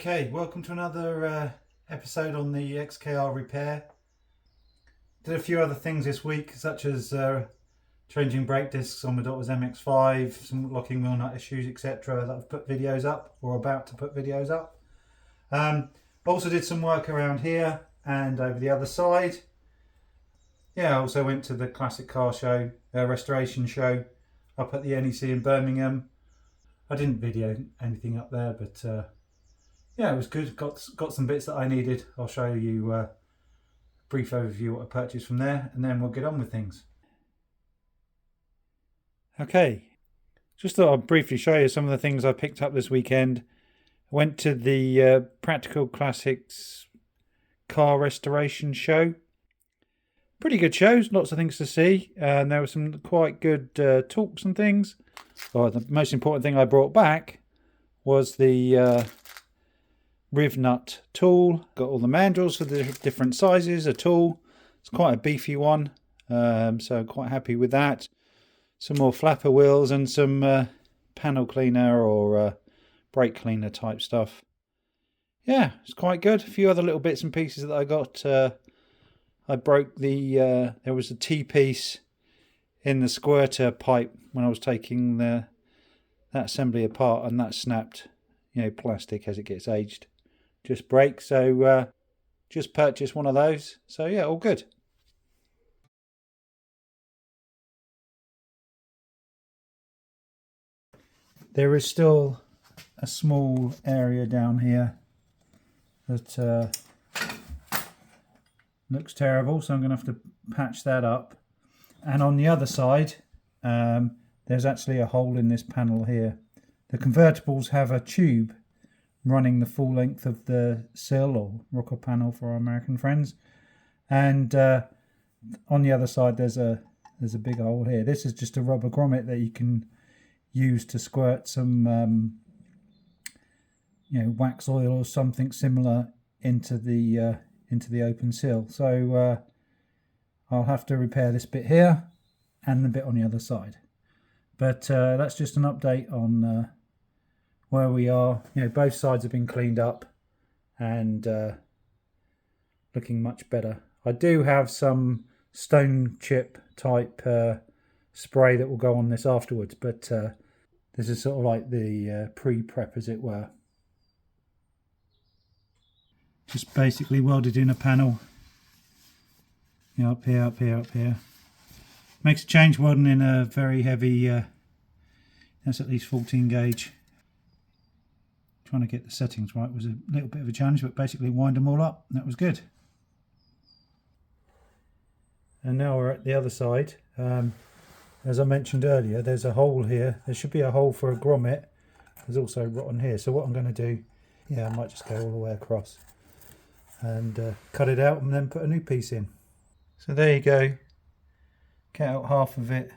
Okay, welcome to another episode on the XKR repair. Did a few other things this week, such as changing brake discs on my daughter's MX-5, some locking wheel nut issues, etc. that I've put videos up, or about to put videos up. Also did some work around here and over the other side. Yeah, I also went to the classic car show, restoration show, up at the NEC in Birmingham. I didn't video anything up there, but yeah, it was good. Got some bits that I needed. I'll show you a brief overview what I purchased from there, and then we'll get on with things. Okay, just thought I'd briefly show you some of the things I picked up this weekend. I went to the Practical Classics car restoration show. Pretty good shows, lots of things to see, and there were some quite good talks and things. The most important thing I brought back was the riv nut tool. Got all the mandrels for the different sizes, a tool. It's quite a beefy one, so quite happy with that. Some more flapper wheels and some panel cleaner or brake cleaner type stuff. Yeah, it's quite good. A few other little bits and pieces that I got. I broke the, there was a T-piece in the squirter pipe when I was taking that assembly apart, and that snapped. You know, plastic as it gets aged just breaks. So just purchased one of those. So yeah, all good. There is still a small area down here that looks terrible, so I'm going to have to patch that up. And on the other side, there's actually a hole in this panel here. The convertibles have a tube running the full length of the sill or rocker panel for our American friends, and on the other side there's a big hole here. This is just a rubber grommet that you can use to squirt some wax oil or something similar into the open sill. So I'll have to repair this bit here and the bit on the other side, but that's just an update on where we are. You know, both sides have been cleaned up and looking much better. I do have some stone chip type spray that will go on this afterwards, but this is sort of like the pre-prep, as it were. Just basically welded in a panel, you know, up here, up here, up here. Makes a change welding in a very heavy, that's at least 14 gauge. Trying to get the settings right was a little bit of a challenge, but basically wind them all up. That was good. And now we're at the other side. As I mentioned earlier, there's a hole here. There should be a hole for a grommet. There's also rotten here. So what I'm going to do, I might just go all the way across and cut it out and then put a new piece in. So there you go. Cut out half of it.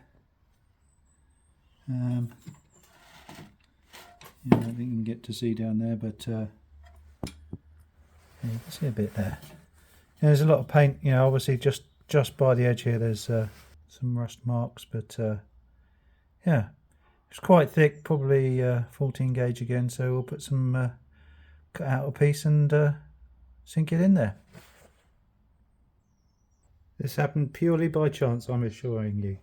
I don't think you can get to see down there, but you can see a bit there. There's a lot of paint, obviously just by the edge here there's some rust marks, but yeah, it's quite thick, probably 14 gauge again, so we'll put some cut out a piece and sink it in there. This happened purely by chance, I'm assuring you.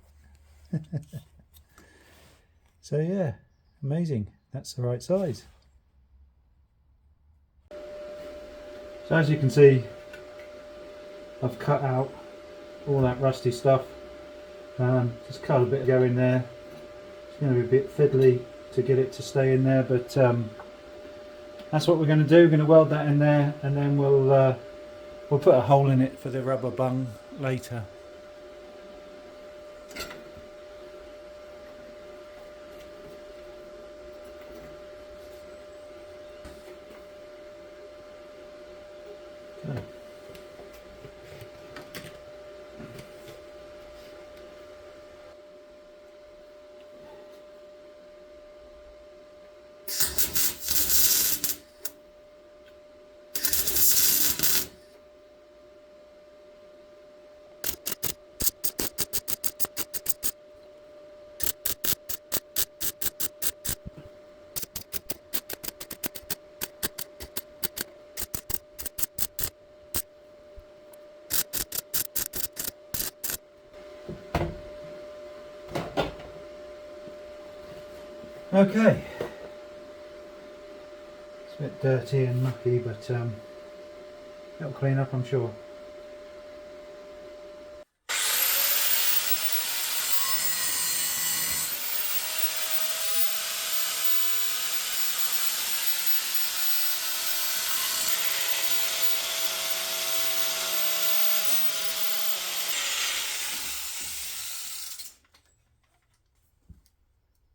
So yeah, amazing. That's the right size. So as you can see, I've cut out all that rusty stuff. Just cut a bit of go in there. It's going to be a bit fiddly to get it to stay in there, but that's what we're going to do. We're going to weld that in there, and then we'll put a hole in it for the rubber bung later. Okay. Okay, it's a bit dirty and mucky, but it'll clean up, I'm sure.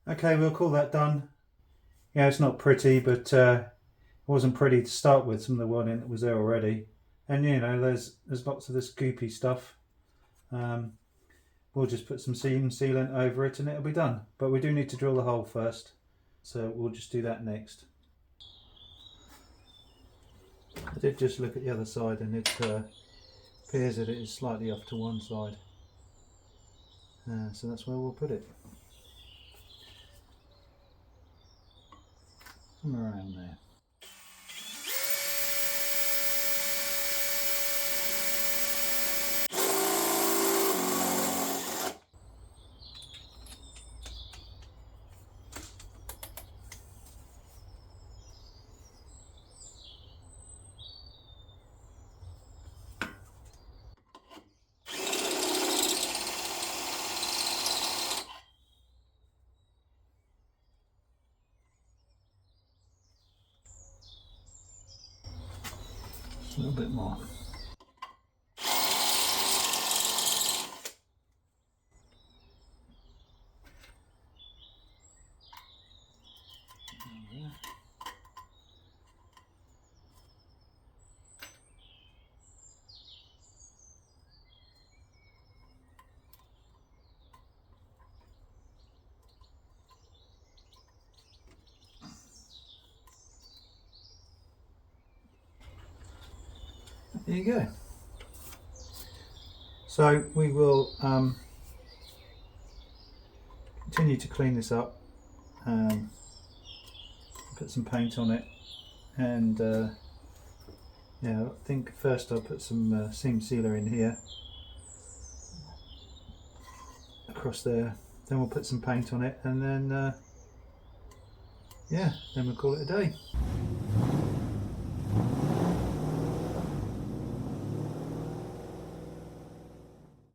Okay, we'll call that done. Yeah, it's not pretty, but it wasn't pretty to start with. Some of the wadding that was there already, and you know, there's lots of this goopy stuff. We'll just put some seam sealant over it, and it'll be done. But we do need to drill the hole first, so we'll just do that next. I did just look at the other side, and it appears that it is slightly off to one side. So that's where we'll put it. Somewhere around there. A little bit more. There you go. So we will continue to clean this up, put some paint on it, and yeah, I think first I'll put some seam sealer in here, across there, then we'll put some paint on it, and then yeah, then we'll call it a day.